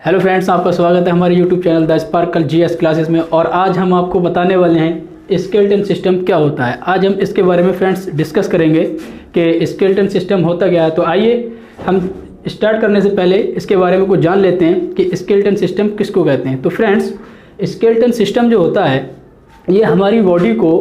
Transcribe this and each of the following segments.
Hello friends, आपका स्वागत है हमारे YouTube channel the sparkle GS classes में। और आज हम आपको बताने वाले हैं स्केलेटन सिस्टम क्या होता है। आज हम इसके बारे में फ्रेंड्स डिस्कस करेंगे कि स्केलेटन सिस्टम होता क्या है। तो आइए हम स्टार्ट करने से पहले इसके बारे में कुछ जान लेते हैं कि स्केलेटन सिस्टम किसको कहते हैं। तो फ्रेंड्स, स्केलेटन सिस्टम जो होता है ये हमारी बॉडी को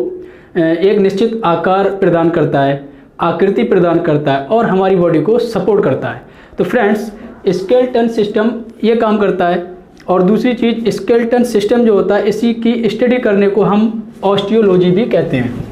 एक निश्चित आकार प्रदान करता है, आकृति प्रदान करता है और हमारी बॉडी को सपोर्ट करता है। तो फ्रेंड्स, स्केलेटन सिस्टम ये काम करता है। और दूसरी चीज़, स्केलेटन सिस्टम जो होता है इसी की स्टडी करने को हम ऑस्टियोलॉजी भी कहते हैं।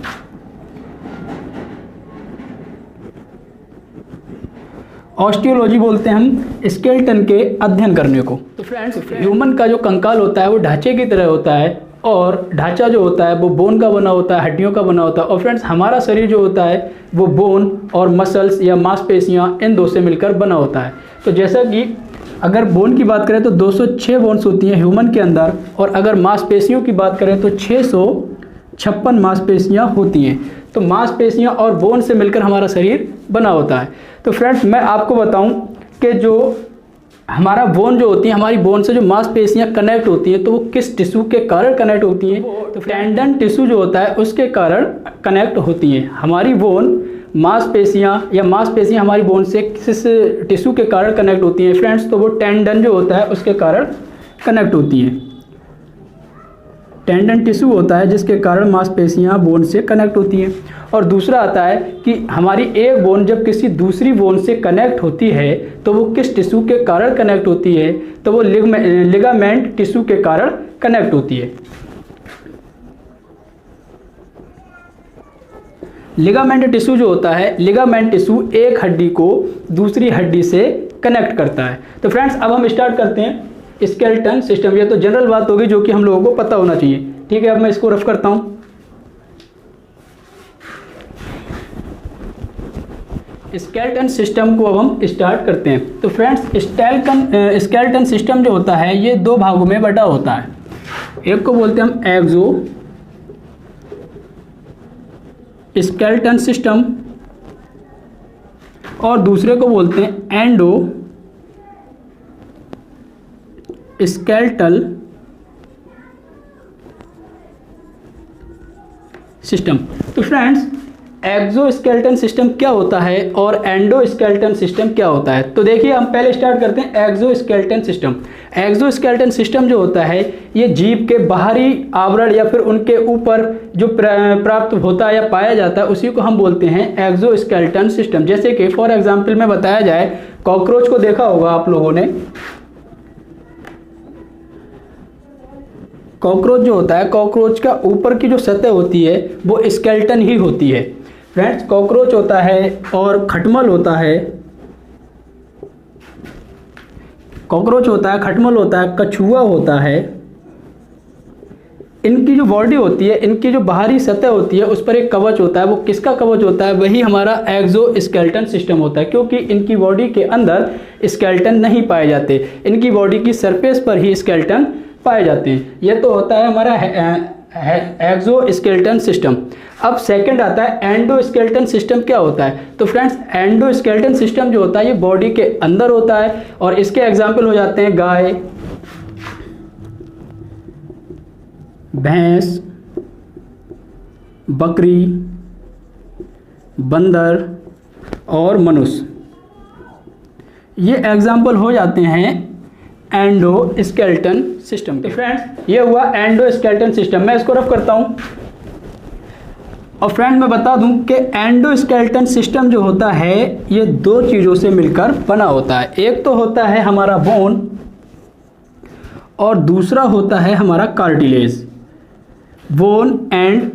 ऑस्टियोलॉजी बोलते हैं हम स्केलेटन के अध्ययन करने को। तो फ्रेंड्स, ह्यूमन का जो कंकाल होता है वो ढांचे की तरह होता है और ढांचा जो होता है वो बोन का बना होता है, हड्डियों का बना होता है। और फ्रेंड्स, हमारा शरीर जो होता है वो बोन और मसल्स या मांसपेशियां इन दो से मिलकर बना होता है। तो जैसा कि अगर बोन की बात करें तो 206 बोन्स होती हैं ह्यूमन के अंदर, और अगर मांसपेशियों की बात करें तो 656 मांसपेशियां होती हैं। तो मांसपेशियां और बोन से मिलकर हमारा शरीर बना होता है। तो फ्रेंड्स, मैं आपको बताऊं कि जो हमारा बोन जो होती है, हमारी बोन से जो मांसपेशियां कनेक्ट होती हैं तो वो किस टिश्यू के कारण कनेक्ट होती हैं। तो टेंडन टिश्यू जो होता है उसके कारण कनेक्ट होती हैं। हमारी बोन मांसपेशियां हमारी बोन से किस टिश्यू के कारण कनेक्ट होती हैं फ्रेंड्स, तो वो टेंडन जो होता है उसके कारण कनेक्ट होती हैं। टेंडन टिश्यू होता है जिसके कारण मांसपेशियां बोन से कनेक्ट होती हैं। और दूसरा आता है कि हमारी एक बोन जब किसी दूसरी बोन से कनेक्ट होती है तो वो किस टिश्यू के कारण कनेक्ट होती है, तो वो लिगामेंट टिश्यू के कारण कनेक्ट होती है। लिगामेंट टिश्यू जो होता है, लिगामेंट टिश्यू एक हड्डी को दूसरी हड्डी से कनेक्ट करता है। तो फ्रेंड्स, अब हम स्टार्ट करते हैं स्केलेटन सिस्टम। ये तो जनरल बात होगी जो कि हम लोगों को पता होना चाहिए। ठीक है, अब मैं इसको रफ करता हूं। स्केलेटन सिस्टम को अब हम स्टार्ट करते हैं। तो फ्रेंड्स, स्केलेटन सिस्टम जो होता है ये दो भागों में बटा होता है। एक को बोलते हैं हम एक्सो स्केलेटन सिस्टम और दूसरे को बोलते हैं एंडो स्केलेटल सिस्टम। तो फ्रेंड्स, एक्सोस्केलेटन सिस्टम क्या होता है और एंडोस्केलेटन सिस्टम क्या होता है। तो देखिए, हम पहले स्टार्ट करते हैं एक्सोस्केलेटन सिस्टम। एक्सोस्केलेटन सिस्टम जो होता है ये जीव के बाहरी आवरण या फिर उनके ऊपर जो प्राप्त होता है या पाया जाता है उसी को हम बोलते हैं एक्सोस्केलेटन सिस्टम। जैसे कि फॉर एग्जांपल में बताया जाए, कॉकरोच को देखा होगा आप लोगों ने। कॉकरोच जो होता है, कॉकरोच का ऊपर की जो सतह होती है वो स्केलेटन ही होती है। फ्रेंड्स, कॉकरोच होता है और खटमल होता है, कॉकरोच होता है, खटमल होता है, कछुआ होता है। इनकी जो बॉडी होती है, इनकी जो बाहरी सतह होती है उस पर एक कवच होता है। वो किसका कवच होता है? वही हमारा एक्सोस्केलेटन सिस्टम होता है, क्योंकि इनकी बॉडी के अंदर स्केलेटन नहीं पाए जाते, इनकी बॉडी की सरफेस पर ही स्केलेटन पाए जाते हैं। यह तो होता है हमारा एक्सोस्केलेटन सिस्टम। अब सेकंड आता है एंडोस्केलेटन सिस्टम। क्या होता है? तो फ्रेंड्स, एंडोस्केलेटन सिस्टम जो होता है ये बॉडी के अंदर होता है और इसके एग्जाम्पल हो जाते हैं गाय, भैंस, बकरी, बंदर और मनुष्य। ये एग्जाम्पल हो जाते हैं एंडोस्केलेटन सिस्टम के। फ्रेंड्स, ये हुआ एंडोस्केलेटन सिस्टम। मैं इसको रफ करता हूं। और फ्रेंड, मैं बता दूं कि एंडोस्केलेटन सिस्टम जो होता है ये दो चीज़ों से मिलकर बना होता है। एक तो होता है हमारा बोन और दूसरा होता है हमारा cartilage. Bone and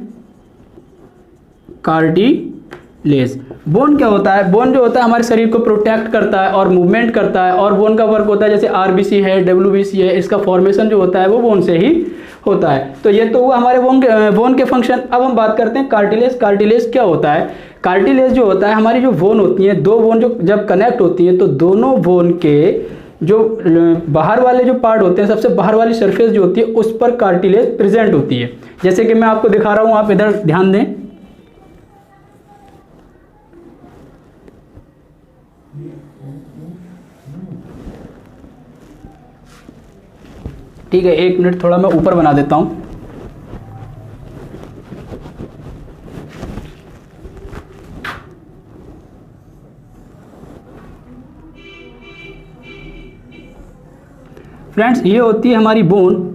cartilage. Bone क्या होता है? बोन जो होता है हमारे शरीर को प्रोटेक्ट करता है और मूवमेंट करता है। और बोन का वर्क होता है जैसे आरबीसी है, डब्ल्यूबीसी है, इसका फॉर्मेशन जो होता है वो बोन से ही होता है। तो ये तो हुआ हमारे बोन के फंक्शन। अब हम बात करते हैं कार्टिलेज। कार्टिलेज क्या होता है? कार्टिलेज जो होता है, हमारी जो बोन होती है, दो बोन जो जब कनेक्ट होती है तो दोनों बोन के जो बाहर वाले जो पार्ट होते हैं, सबसे बाहर वाली सरफेस जो होती है उस पर कार्टिलेज प्रेजेंट होती है। जैसे कि मैं आपको दिखा रहा हूँ, आप इधर ध्यान दें। ठीक है, 1 मिनट, थोड़ा मैं ऊपर बना देता हूँ। फ्रेंड्स, ये होती है हमारी बोन,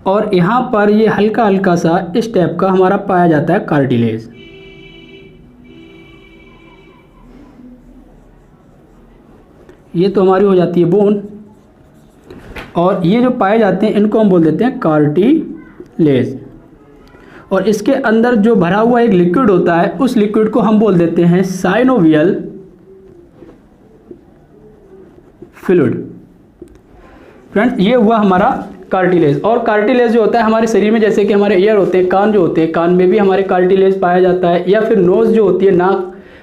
और यहाँ पर ये हल्का हल्का सा इस टाइप का हमारा पाया जाता है कार्टिलेज। ये तो हमारी हो जाती है बोन, और ये जो पाए जाते हैं इनको हम बोल देते हैं कार्टिलेज। और इसके अंदर जो भरा हुआ एक लिक्विड होता है, उस लिक्विड को हम बोल देते हैं साइनोवियल फ्लूइड। फ्रेंड्स, ये हुआ हमारा कार्टिलेज। और कार्टिलेज जो होता है हमारे शरीर में, जैसे कि हमारे ईयर होते हैं, कान जो होते हैं, कान में भी हमारे कार्टिलेज पाया जाता है, या फिर नोज जो होती है,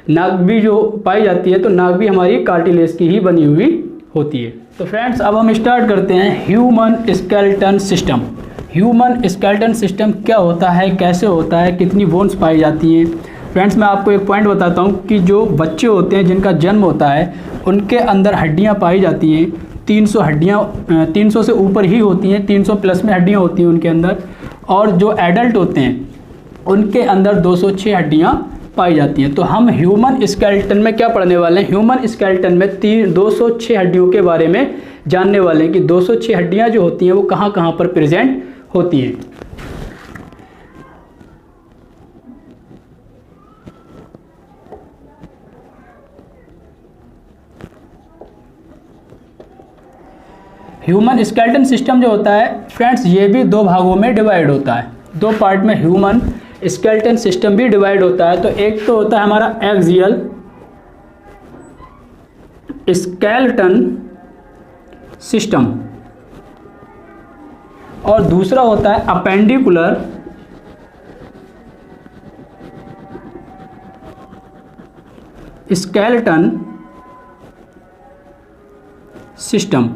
नाक भी जो पाई जाती है, तो नाक भी हमारी कार्टिलेज की ही बनी हुई होती है। तो फ्रेंड्स, अब हम स्टार्ट करते हैं human skeleton system. Human skeleton system क्या होता है, कैसे होता है, कितनी बोन्स पाई जाती हैं। फ्रेंड्स, मैं आपको एक पॉइंट बताता हूँ कि जो बच्चे होते हैं जिनका जन्म होता है, उनके अंदर हड्डियाँ पाई जाती हैं 300 हड्डियाँ, 300 से ऊपर ही होती हैं, 300 प्लस में हड्डियाँ होती हैं उनके अंदर। और जो एडल्ट होते हैं उनके अंदर 206 हड्डियाँ पाई जाती हैं। तो हम ह्यूमन स्केलेटन में क्या पढ़ने वाले हैं, ह्यूमन स्केलेटन में 206 हड्डियों के बारे में जानने वाले हैं कि 206 हड्डियाँ जो होती हैं वो कहाँ कहाँ पर प्रेजेंट होती हैं। ह्यूमन स्केलेटन सिस्टम जो होता है फ्रेंड्स, ये भी 2 भागों में डिवाइड होता है, 2 पार्ट में ह्यूमन स्केलेटन सिस्टम भी डिवाइड होता है। तो एक तो होता है हमारा एक्सियल स्केलेटन सिस्टम, और दूसरा होता है अपेंडिकुलर स्केलेटन सिस्टम।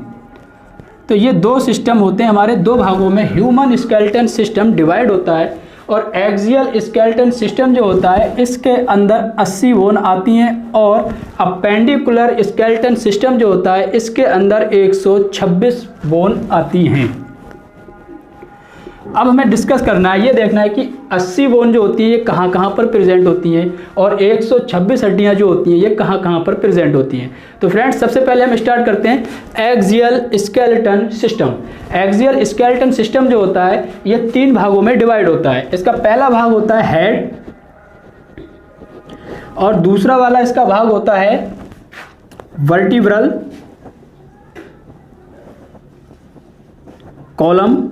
तो ये 2 सिस्टम होते हैं हमारे, 2 भागों में ह्यूमन स्केलेटन सिस्टम डिवाइड होता है। और एक्सियल स्केलेटन सिस्टम जो होता है इसके अंदर 80 बोन आती हैं, और अपेंडिकुलर स्केलेटन सिस्टम जो होता है इसके अंदर 126 बोन आती हैं। अब हमें डिस्कस करना है, ये देखना है कि 80 बोन जो होती है ये कहाँ कहाँ पर प्रेजेंट होती हैं, और 126 हड्डियाँ जो होती हैं ये कहाँ कहाँ पर प्रेजेंट होती हैं। तो फ्रेंड्स, सबसे पहले हम स्टार्ट करते हैं axial skeleton system. Axial skeleton system जो होता है ये 3 भागों में डिवाइड होता है। इसका पहला भाग होता है हेड, और दूसरा वाला इसका भाग होता है वर्टिब्रल कॉलम,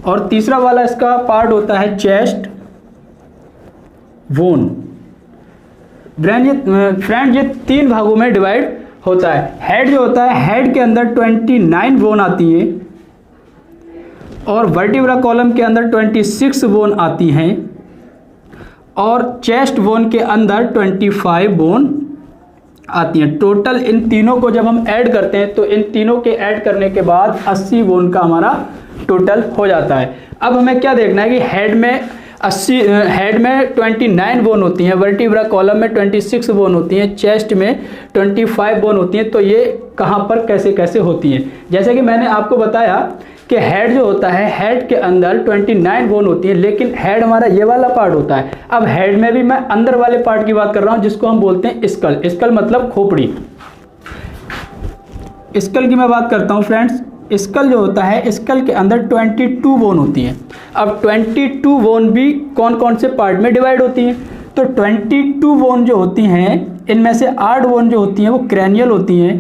और तीसरा वाला इसका पार्ट होता है चेस्ट बोन। फ्रेंड, ये 3 भागों में डिवाइड होता है। हेड जो होता है, हेड के अंदर 29 बोन आती हैं, और वर्टिब्रा कॉलम के अंदर 26 बोन आती हैं, और चेस्ट बोन के अंदर 25 बोन आती हैं। टोटल इन तीनों को जब हम ऐड करते हैं तो इन तीनों के ऐड करने के बाद 80 बोन का हमारा टोटल हो जाता है। अब हमें क्या देखना है कि हेड में 29 बोन होती हैं, वर्टिब्रा कॉलम में 26 बोन होती हैं, चेस्ट में 25 बोन होती हैं। तो ये कहाँ पर कैसे कैसे होती हैं, जैसे कि मैंने आपको बताया कि हेड जो होता है, हेड के अंदर 29 बोन होती है, लेकिन हेड हमारा ये वाला पार्ट होता है। अब हेड में भी मैं अंदर वाले पार्ट की बात कर रहा हूँ जिसको हम बोलते हैं स्कल। स्कल मतलब खोपड़ी। स्कल की मैं बात करता हूँ फ्रेंड्स। स्कल जो होता है, स्कल के अंदर 22 बोन होती हैं। अब 22 बोन भी कौन कौन से पार्ट में डिवाइड होती हैं, तो 22 बोन जो होती हैं इनमें से 8 बोन जो होती हैं वो क्रैनियल होती हैं,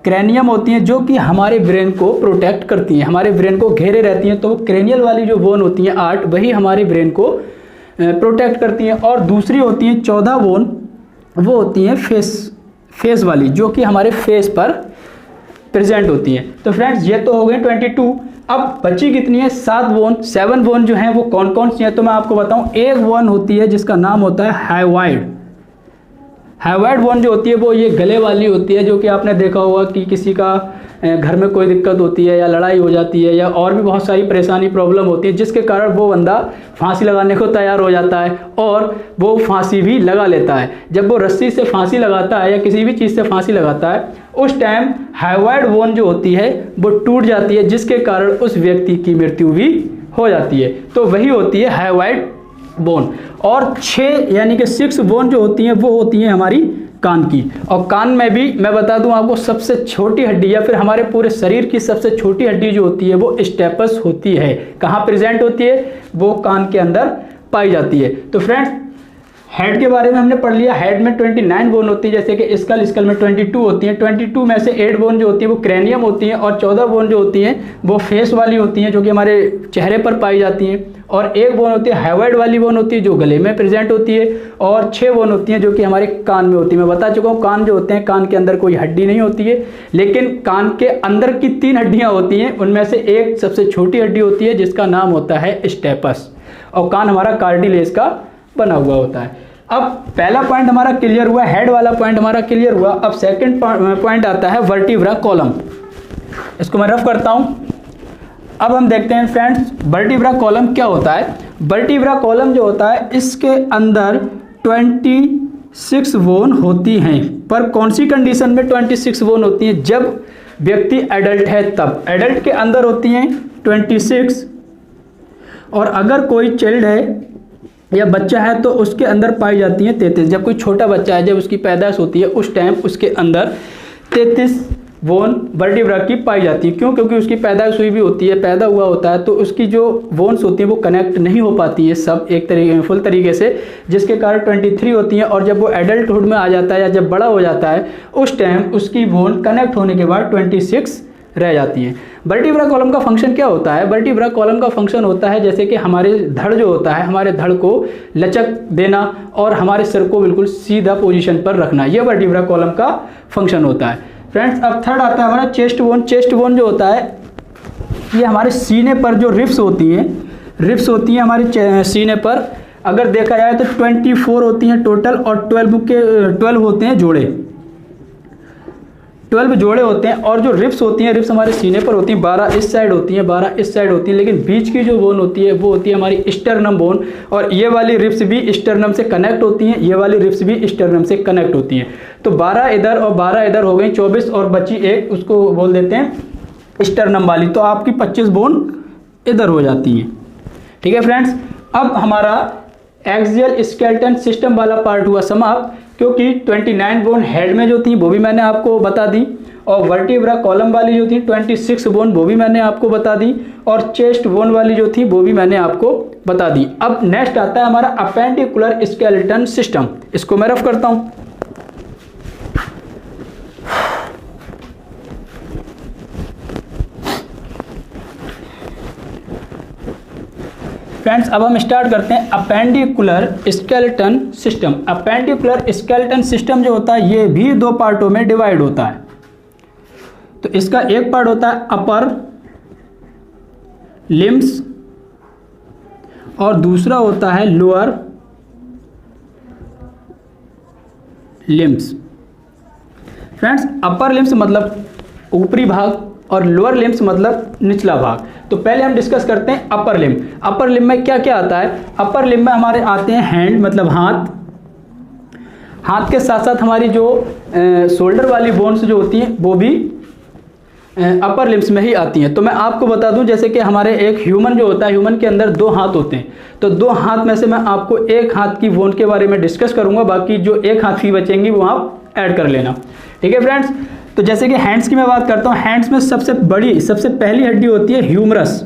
क्रैनियम होती हैं, जो कि हमारे ब्रेन को प्रोटेक्ट करती हैं, हमारे ब्रेन को घेरे रहती हैं। तो क्रैनियल वाली जो बोन होती हैं 8, वही हमारे ब्रेन को प्रोटेक्ट करती हैं। और दूसरी होती हैं 14 बोन, वो होती हैं फेस वाली, जो कि हमारे फेस पर प्रेजेंट होती हैं। तो फ्रेंड्स, ये तो हो गए 22। अब बची कितनी है, 7 बोन जो हैं वो कौन कौन सी हैं, तो मैं आपको बताऊं। एक बोन होती है जिसका नाम होता है हाइवाइड। हाइवाइड बोन जो होती है वो ये गले वाली होती है, जो कि आपने देखा होगा कि किसी का घर में कोई दिक्कत होती है या लड़ाई हो जाती है या और भी बहुत सारी परेशानी प्रॉब्लम होती है, जिसके कारण वो बंदा फांसी लगाने को तैयार हो जाता है और वो फांसी भी लगा लेता है। जब वो रस्सी से फांसी लगाता है या किसी भी चीज़ से फांसी लगाता है, उस टाइम हाइवाइड बोन जो होती है वो टूट जाती है, जिसके कारण उस व्यक्ति की मृत्यु भी हो जाती है। तो वही होती है हाइवाइड बोन। और 6 यानी कि 6 बोन जो होती हैं वो होती हैं हमारी कान की। और कान में भी मैं बता दूं आपको, सबसे छोटी हड्डी या फिर हमारे पूरे शरीर की सबसे छोटी हड्डी जो होती है वो स्टेपस होती है। कहाँ प्रेजेंट होती है? वो कान के अंदर पाई जाती है। तो फ्रेंड्स, हेड के बारे में हमने पढ़ लिया। हेड में 29 बोन होती है, जैसे कि स्कल में 22 होती हैं। 22 में से 8 बोन जो होती है वो क्रेनियम होती हैं और 14 बोन जो होती हैं वो फेस वाली होती हैं, जो कि हमारे चेहरे पर पाई जाती हैं। और 1 बोन होती है हाइवाइड वाली बोन होती है, जो गले में प्रेजेंट होती है। और 6 बोन होती हैं जो कि हमारे कान में होती है। मैं बता चुका हूँ, कान जो होते हैं, कान के अंदर कोई हड्डी नहीं होती है, लेकिन कान के अंदर की 3 हड्डियाँ होती हैं। उनमें से एक सबसे छोटी हड्डी होती है जिसका नाम होता है स्टेपस, और कान हमारा कार्टिलेज का बना हुआ होता है। अब पहला पॉइंट हमारा क्लियर हुआ, हेड वाला पॉइंट हमारा क्लियर हुआ। अब सेकंड पॉइंट आता है वर्टिब्रा कॉलम। इसको मैं रफ करता हूं। अब हम देखते हैं फ्रेंड्स, वर्टिब्रा कॉलम क्या होता है। वर्टिब्रा कॉलम जो होता है, इसके अंदर 26 बोन होती हैं। पर कौन सी कंडीशन में 26 बोन होती हैं? जब व्यक्ति एडल्ट है तब। एडल्ट के अंदर होती हैं 26, और अगर कोई चाइल्ड है या बच्चा है तो उसके अंदर पाई जाती हैं 33। जब कोई छोटा बच्चा है, जब उसकी पैदाइश होती है, उस टाइम उसके अंदर 33 बोन वर्टिब्रा की पाई जाती है। क्यों? क्योंकि उसकी पैदाइश हुई भी होती है, पैदा हुआ होता है, तो उसकी जो बोन्स होती हैं वो कनेक्ट नहीं हो पाती है सब एक तरीके फुल तरीके से, जिसके कारण 23 होती हैं। और जब वो एडल्टहुड में आ जाता है या जब बड़ा हो जाता है, उस टाइम उसकी बोन कनेक्ट होने के बाद 26 रह जाती हैं। वर्टिब्रा कॉलम का फंक्शन क्या होता है? वर्टिब्रा कॉलम का फंक्शन होता है जैसे कि हमारे धड़ जो होता है, हमारे धड़ को लचक देना और हमारे सिर को बिल्कुल सीधा पोजीशन पर रखना, यह वर्टिब्रा कॉलम का फंक्शन होता है। फ्रेंड्स, अब थर्ड आता है हमारा चेस्ट बोन। चेस्ट बोन जो होता है, ये हमारे सीने पर जो रिब्स होती हैं हमारे सीने पर, अगर देखा जाए तो 24 होती हैं टोटल, और 12 होते हैं जोड़े। 12 जोड़े होते हैं। और जो रिब्स होती हैं, रिब्स हमारे सीने पर होती हैं, 12 इस साइड होती हैं, 12 इस साइड होती हैं। लेकिन बीच की जो बोन होती है वो होती है हमारी स्टर्नम बोन, और ये वाली रिब्स भी स्टर्नम से कनेक्ट होती हैं, ये वाली रिब्स भी स्टर्नम से कनेक्ट होती हैं। तो 12 इधर और 12 इधर हो गई 24, और बची एक, उसको बोल देते हैं स्टर्नम वाली। तो आपकी 25 बोन इधर हो जाती हैं। ठीक है फ्रेंड्स, अब हमारा एक्सियल स्केलेटन सिस्टम वाला पार्ट हुआ समाप्त, क्योंकि 29 बोन हेड में जो थी वो भी मैंने आपको बता दी, और वर्टिब्रा कॉलम वाली जो थी 26 बोन वो भी मैंने आपको बता दी, और चेस्ट बोन वाली जो थी वो भी मैंने आपको बता दी। अब नेक्स्ट आता है हमारा अपेंडिकुलर स्केलेटन सिस्टम। इसको मैं रफ करता हूँ। फ्रेंड्स, अब हम स्टार्ट करते हैं appendicular skeleton system. Appendicular skeleton system जो होता है ये भी 2 पार्टों में डिवाइड होता है। तो इसका एक पार्ट होता है अपर लिम्स और दूसरा होता है lower limbs. Friends, upper limbs मतलब ऊपरी भाग और लोअर लिम्स मतलब निचला भाग। तो पहले हम डिस्कस करते हैं अपर लिम्ब। अपर लिम्ब में क्या क्या आता है? अपर लिम्ब में हमारे आते हैं हैंड मतलब हाथ, हाथ के साथ साथ हमारी जो शोल्डर वाली बोन्स जो होती हैं वो भी अपर लिम्स में ही आती हैं। तो मैं आपको बता दूं, जैसे कि हमारे एक ह्यूमन जो होता है, ह्यूमन के अंदर 2 हाथ होते हैं। तो 2 हाथ में से मैं आपको एक हाथ की बोन के बारे में डिस्कस करूंगा, बाकी जो एक हाथ की बचेंगी वो आप ऐड कर लेना। ठीक है फ्रेंड्स, तो जैसे कि हैंड्स की मैं बात करता हूं, हैंड्स में सबसे पहली हड्डी होती है ह्यूमरस।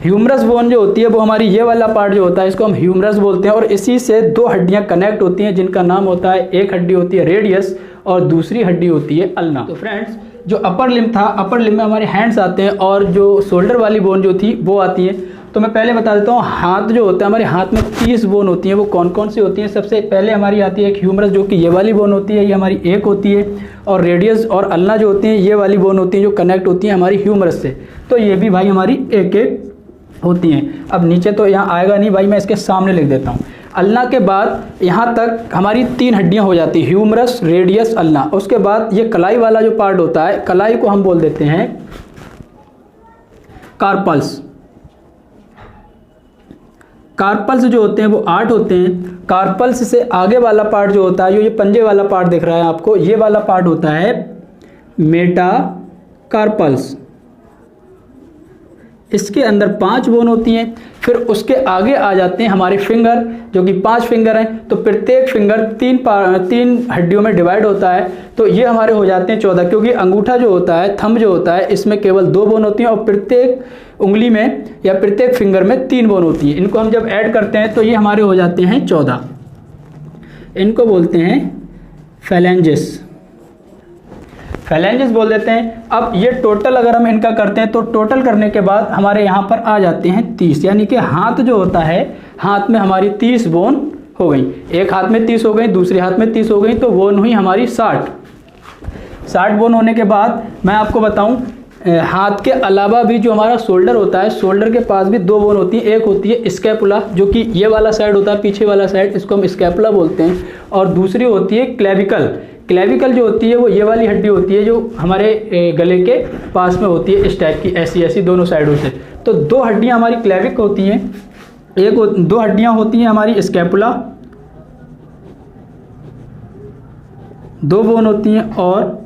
ह्यूमरस बोन जो होती है वो हमारी ये वाला पार्ट जो होता है इसको हम ह्यूमरस बोलते हैं, और इसी से 2 हड्डियां कनेक्ट होती हैं जिनका नाम होता है, एक हड्डी होती है रेडियस और दूसरी हड्डी होती है अल्ना। तो फ्रेंड्स, जो अपर लिम्ब था, अपर लिम्ब में हमारे हैंड्स आते हैं और जो शोल्डर वाली बोन जो थी वो आती है। तो मैं पहले बता देता हूँ, हाथ जो होता है, हमारे हाथ में 30 बोन होती हैं। वो कौन कौन सी होती हैं? सबसे पहले हमारी आती है एक ह्यूमरस, जो कि ये वाली बोन होती है, ये हमारी एक होती है, और रेडियस और अल्ना जो होती हैं ये वाली बोन होती हैं जो कनेक्ट होती हैं हमारी ह्यूमरस से। तो ये भी भाई हमारी एक एक होती हैं। अब नीचे तो यहाँ आएगा नहीं भाई, मैं इसके सामने लिख देता हूँ। अल्ना के बाद यहाँ तक हमारी 3 हड्डियाँ हो जाती हैं, ह्यूमरस, रेडियस, अल्ना। उसके बाद ये कलाई वाला जो पार्ट होता है, कलाई को हम बोल देते हैं कार्पल्स। कार्पल्स जो होते हैं वो 8 होते हैं। कार्पल्स से आगे वाला पार्ट जो होता है, जो ये पंजे वाला पार्ट दिख रहा है आपको, ये वाला पार्ट होता है मेटाकार्पल्स। इसके अंदर 5 बोन होती हैं। फिर उसके आगे आ जाते हैं हमारे फिंगर, जो कि 5 फिंगर हैं। तो प्रत्येक फिंगर 3 हड्डियों में डिवाइड होता है। तो ये हमारे हो जाते हैं 14, क्योंकि अंगूठा जो होता है, थंब जो होता है, इसमें केवल 2 बोन होती हैं और प्रत्येक उंगली में या प्रत्येक फिंगर में 3 बोन होती है। इनको हम जब ऐड करते हैं तो ये हमारे हो जाते हैं 14। इनको बोलते हैं फैलेंजेस, फैलेंजेस बोल देते हैं। अब ये टोटल अगर हम इनका करते हैं तो टोटल करने के बाद हमारे यहाँ पर आ जाते हैं 30, यानी कि हाथ जो होता है, हाथ में हमारी 30 बोन हो गई। एक हाथ में 30 हो गई, दूसरे हाथ में 30 हो गई, तो बोन हुई हमारी 60 बोन होने के बाद मैं आपको बताऊं, हाथ के अलावा भी जो हमारा शोल्डर होता है, शोल्डर के पास भी 2 बोन होती है। एक होती है स्कैपुला, जो कि ये वाला साइड होता है, पीछे वाला साइड, इसको हम स्कैपुला बोलते हैं। और दूसरी होती है क्लेविकल। क्लेविकल जो होती है वो ये वाली हड्डी होती है, जो हमारे गले के पास में होती है, इस टाइप की, ऐसी दोनों साइडों से। तो 2 हड्डियाँ हमारी क्लेविक होती हैं, 2 हड्डियाँ होती हैं हमारी स्कैपुला, 2 बोन होती हैं, और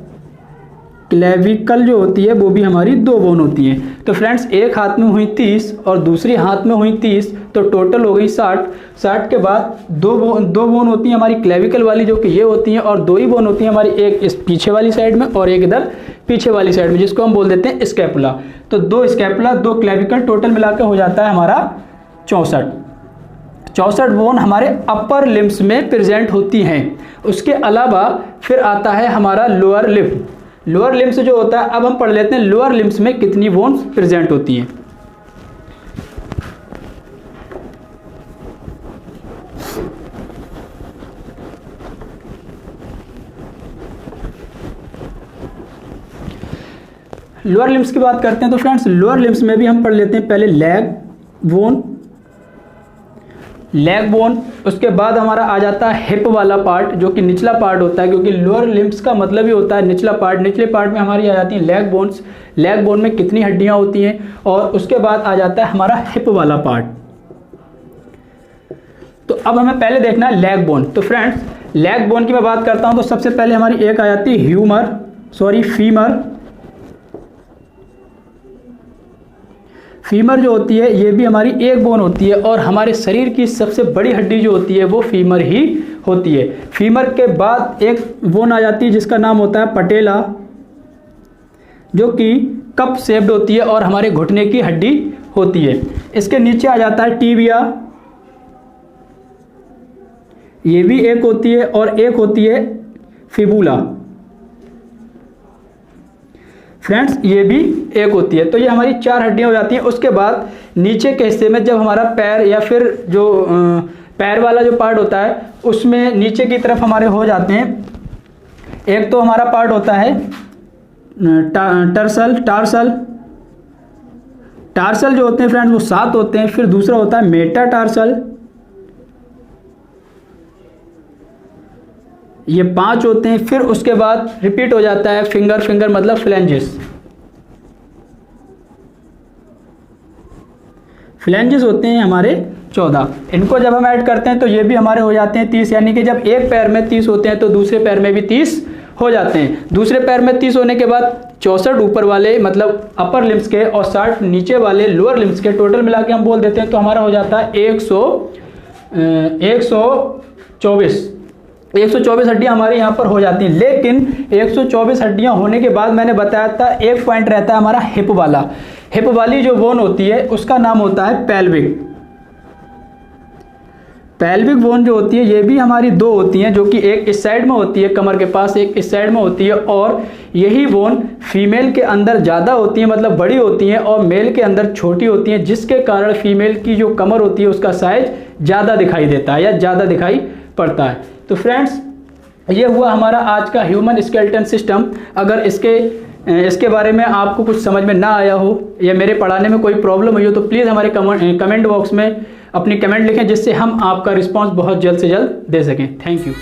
क्लेविकल जो होती है वो भी हमारी 2 बोन होती हैं। तो फ्रेंड्स, एक हाथ में हुई 30 और दूसरी हाथ में हुई 30, तो टोटल हो गई 60 के बाद 2 बोन होती हैं हमारी क्लेविकल वाली, जो कि ये होती हैं, और 2 ही बोन होती हैं हमारी, एक इस पीछे वाली साइड में और एक इधर पीछे वाली साइड में, जिसको हम बोल देते हैं स्कैपुला। तो 2 स्कैपुला, 2 क्लेविकल, टोटल मिलाकर हो जाता है हमारा 64 बोन हमारे अपर लिम्स में प्रेजेंट होती हैं। उसके अलावा फिर आता है हमारा लोअर लिम्ब। लोअर लिम्स जो होता है, अब हम पढ़ लेते हैं लोअर लिम्स में कितनी बोन्स प्रेजेंट होती हैं। लोअर लिम्स की बात करते हैं तो फ्रेंड्स, लोअर लिम्स में भी हम पढ़ लेते हैं पहले लेग बोन। उसके बाद हमारा आ जाता है हिप वाला पार्ट, जो कि निचला पार्ट होता है, क्योंकि लोअर लिम्स का मतलब ही होता है निचला पार्ट। निचले पार्ट में हमारी आ जाती हैं लेग बोन्स। लेग बोन में कितनी हड्डियां होती हैं, और उसके बाद आ जाता है हमारा हिप वाला पार्ट। तो अब हमें पहले देखना है लेग बोन। तो फ्रेंड्स, लेग बोन की मैं बात करता हूं तो सबसे पहले हमारी एक आ जाती है फीमर। फीमर जो होती है ये भी हमारी एक बोन होती है, और हमारे शरीर की सबसे बड़ी हड्डी जो होती है वो फीमर ही होती है। फीमर के बाद एक बोन आ जाती है जिसका नाम होता है पटेला, जो कि कप शेप्ड होती है और हमारे घुटने की हड्डी होती है। इसके नीचे आ जाता है टीबिया, ये भी एक होती है, और एक होती है फिबुला। फ्रेंड्स, ये भी एक होती है। तो ये हमारी 4 हड्डियां हो जाती हैं। उसके बाद नीचे के हिस्से में जब हमारा पैर, या फिर जो पैर वाला जो पार्ट होता है, उसमें नीचे की तरफ हमारे हो जाते हैं, एक तो हमारा पार्ट होता है टार्सल जो होते हैं फ्रेंड्स वो 7 होते हैं। फिर दूसरा होता है मेटाटार्सल, ये 5 होते हैं। फिर उसके बाद रिपीट हो जाता है फिंगर मतलब फ्लैंजेस होते हैं हमारे 14। इनको जब हम ऐड करते हैं तो ये भी हमारे हो जाते हैं 30, यानी कि जब एक पैर में 30 होते हैं तो दूसरे पैर में भी 30 हो जाते हैं। दूसरे पैर में 30 होने के बाद 64 ऊपर वाले मतलब अपर लिम्स के और 60 नीचे वाले लोअर लिम्स के, टोटल मिला के हम बोल देते हैं तो हमारा हो जाता है 124 हड्डियां हमारे यहाँ पर हो जाती हैं। लेकिन 124 हड्डियां होने के बाद मैंने बताया था एक पॉइंट रहता है हमारा हिप वाला। हिप वाली जो बोन होती है उसका नाम होता है पेल्विक बोन जो होती है ये भी हमारी 2 होती हैं, जो कि एक इस साइड में होती है कमर के पास, एक इस साइड में होती है। और यही बोन फीमेल के अंदर ज़्यादा होती है, मतलब बड़ी होती हैं, और मेल के अंदर छोटी होती हैं, जिसके कारण फीमेल की जो कमर होती है उसका साइज ज़्यादा दिखाई देता है या ज़्यादा दिखाई पड़ता है। तो फ्रेंड्स, ये हुआ हमारा आज का ह्यूमन स्केलेटन सिस्टम। अगर इसके इसके बारे में आपको कुछ समझ में ना आया हो या मेरे पढ़ाने में कोई प्रॉब्लम हुई हो तो प्लीज़ हमारे कमेंट बॉक्स में अपनी कमेंट लिखें, जिससे हम आपका रिस्पांस बहुत जल्द से जल्द दे सकें। Thank you.